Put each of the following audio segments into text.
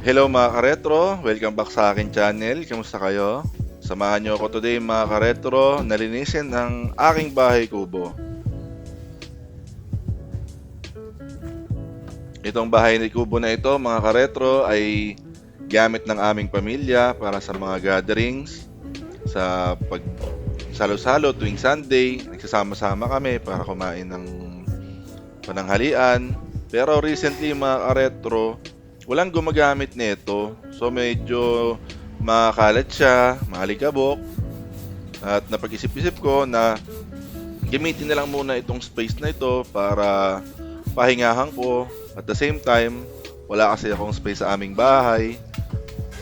Hello mga karetro, welcome back sa akin channel. Kamusta kayo? Samahan niyo ako today mga karetro na linisin ang aking bahay kubo. Itong bahay ni kubo na ito mga karetro ay gamit ng aming pamilya para sa mga gatherings, sa pag salo-salo tuwing Sunday. Nagsasama-sama kami para kumain ng pananghalian. Pero recently mga karetro, walang gumagamit nito. So medyo makalat siya, maalikabok. At napag-isip-isip ko na gamitin na lang muna itong space na ito para pahingahan ko. At the same time, wala kasi akong space sa aming bahay.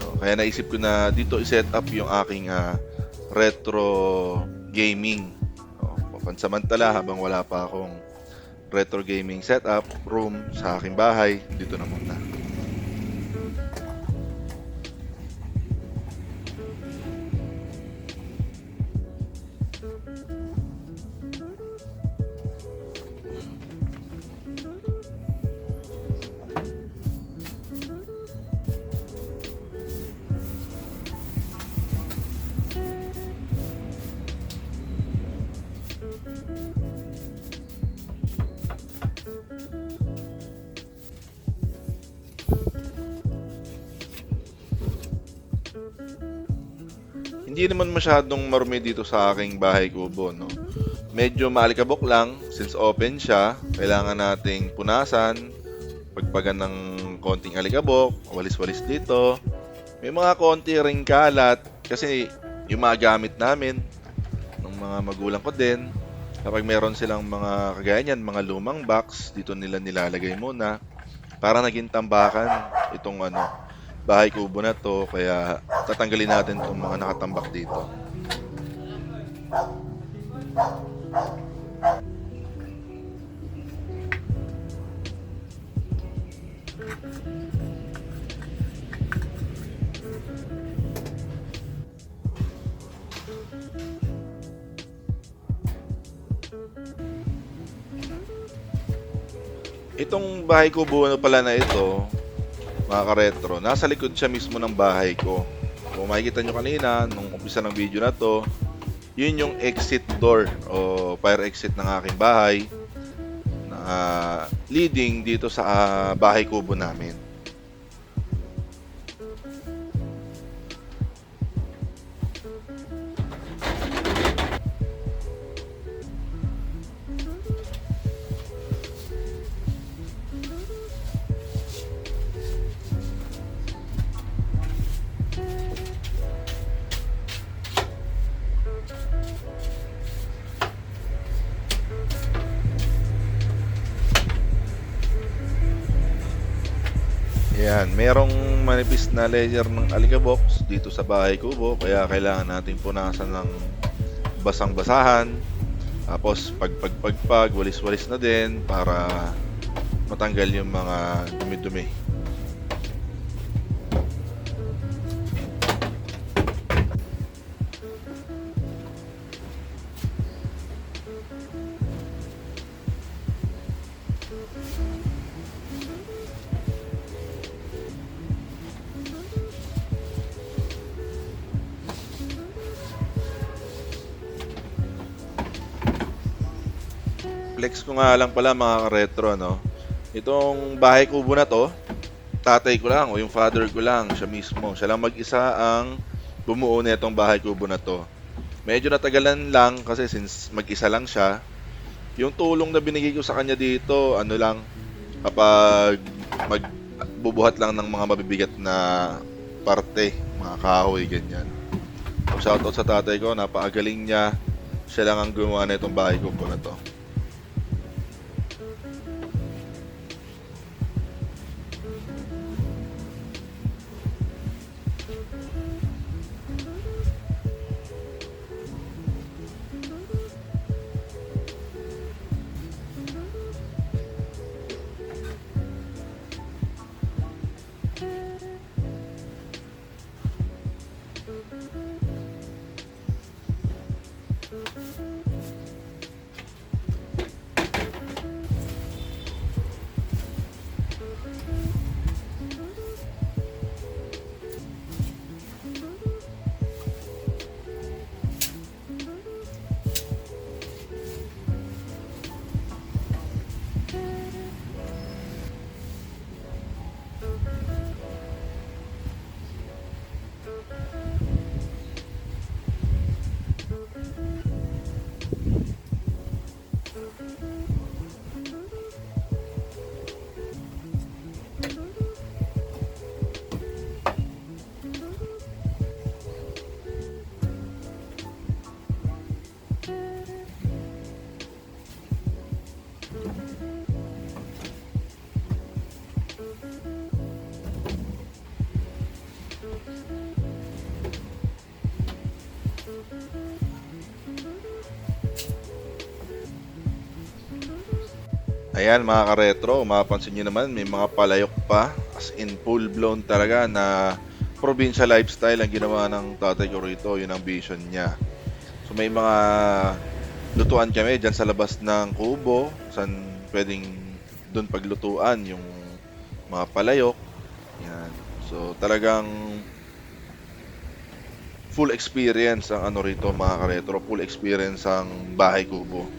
So, kaya naisip ko na dito i-set up yung aking retro gaming. Pansamantala habang wala pa akong retro gaming setup room sa aking bahay, dito na muna. Hindi naman masyadong marumi dito sa aking bahay kubo, no? Medyo maalikabok lang since open siya. Kailangan nating punasan, pagpagan ng konting alikabok, walis-walis dito. May mga konti ring kalat kasi yung mga gamit namin ng mga magulang ko din. Kapag meron silang mga kagaya niyan, mga lumang box, dito nila nilalagay muna. Para naging tambakan itong bahay kubo na to, kaya tatanggalin natin itong mga nakatambak dito. Itong bahay kubo pala na ito, mga ka-retro, nasa likod siya mismo ng bahay ko. Kung makikita nyo kanina, nung umpisa ng video na to, yun yung exit door o fire exit ng aking bahay na leading dito sa bahay kubo namin. Yan, merong manipis na layer ng alikabok dito sa bahay kubo, kaya kailangan natin punasan ng basang-basahan. Tapos pagpagpagpag, walis-walis na din para matanggal yung mga dumi-dumi. Flex ko nga lang pala mga retro, no? Itong bahay kubo na to, tatay ko lang o yung father ko lang, siya mismo. Siya lang mag-isa ang bumuo na itong bahay kubo na to. Medyo natagalan lang kasi since mag-isa lang siya. Yung tulong na binigay ko sa kanya dito, ano lang, kapag magbubuhat lang ng mga mabibigat na parte, mga kahoy, ganyan. So, shoutout sa tatay ko, napakagaling niya. Siya lang ang gumawa na itong bahay kubo na to. Ayan mga ka-retro, mapapansin nyo naman may mga palayok pa, as in full blown talaga na probinsya lifestyle ang ginawa ng tatay ko rito, yun ang vision niya. So may mga lutuan kami dyan sa labas ng kubo, saan pwedeng doon paglutuan yung mga palayok. Yan. So talagang full experience ang ano rito mga ka-retro, full experience ang bahay kubo.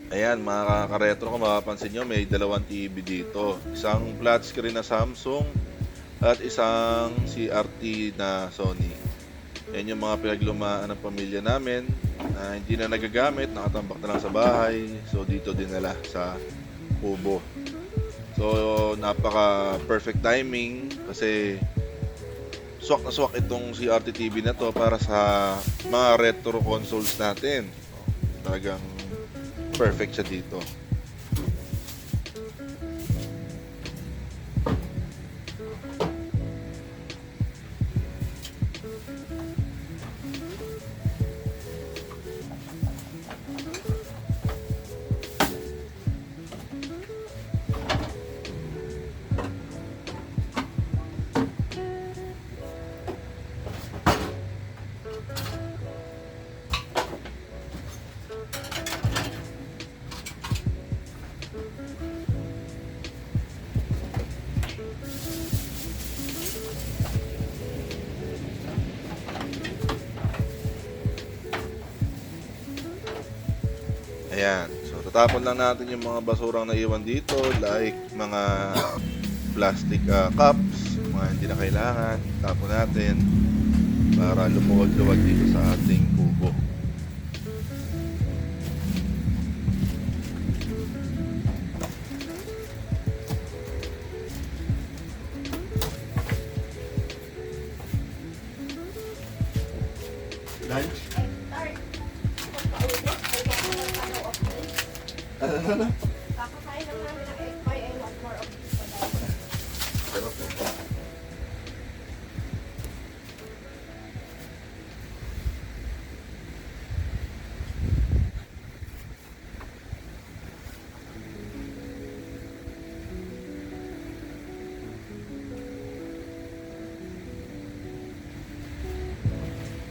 Ayan mga ka-retro, kung mapapansin nyo may dalawang TV dito. Isang flat screen na Samsung at isang CRT na Sony. Yan yung mga pinaglumaan ng pamilya namin na hindi na nagagamit, nakatambak na lang sa bahay. So dito dinala sa kubo. So napaka perfect timing kasi swak na swak itong CRT TV na to para sa mga retro consoles natin. Talagang perfect siya dito. Ayan. So, tatapon lang natin yung mga basurang naiwan dito like mga plastic cups, mga hindi na kailangan. Tapon natin para lumuwag-luwag dito sa ating kubo. Lunch? Kakakain lang namin ng egg pie. I want more of this one. Sarap po.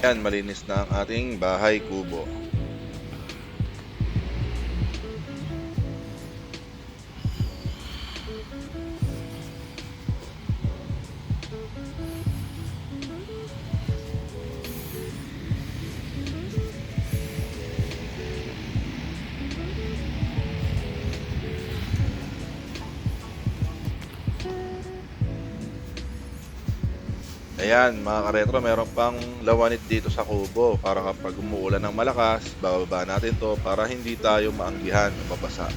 Yan, malinis na ang ating bahay kubo. Ayan mga ka-retro, meron pang lawanit dito sa kubo para kapag umuulan ng malakas, bababa natin to para hindi tayo maanggihan o mabasa.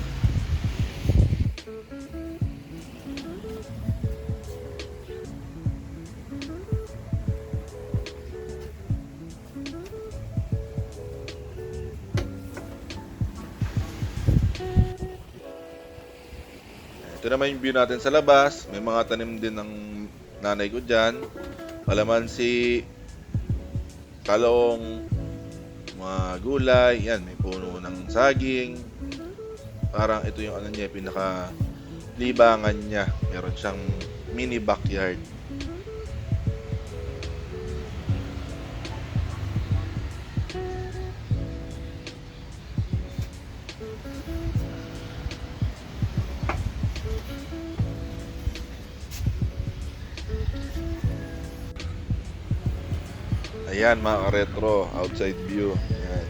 Ito naman yung view natin sa labas, may mga tanim din ng nanay ko dyan. Kalamansi, talong, mga gulay, yan, may puno ng saging. Parang ito yung ano niya, pinaka libangan niya. Meron siyang mini backyard. Ayan mga ka-retro, outside view. Ayan.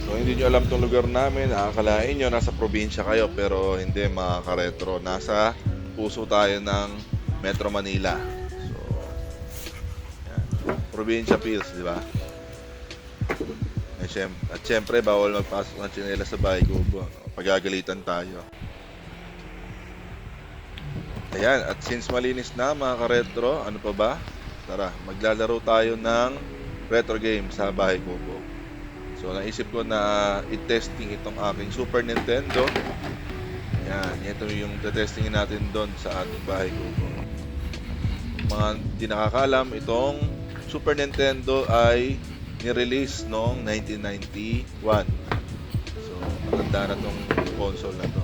So hindi nyo alam tong lugar namin, akalain nyo nasa probinsya kayo, pero hindi mga ka-retro, nasa puso tayo ng Metro Manila. So, ayan. Probinsya feels, di ba? At syempre, bawal magpasok ng tsinelas sa bahay kubo. Pagagalitan tayo. Ayan, at since malinis na mga ka-retro, ano pa ba? Tara, maglalaro tayo ng retro game sa bahay kubo. So, naisip ko na i-testing itong aking Super Nintendo. Ayan, ito yung testingin natin doon sa ating bahay kubo. Mga di nakakalam, itong Super Nintendo ay ni-release noong 1991. So, matanda na tong console na to.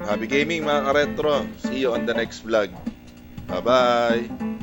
Happy gaming mga ka-retro. See you on the next vlog. Bye-bye!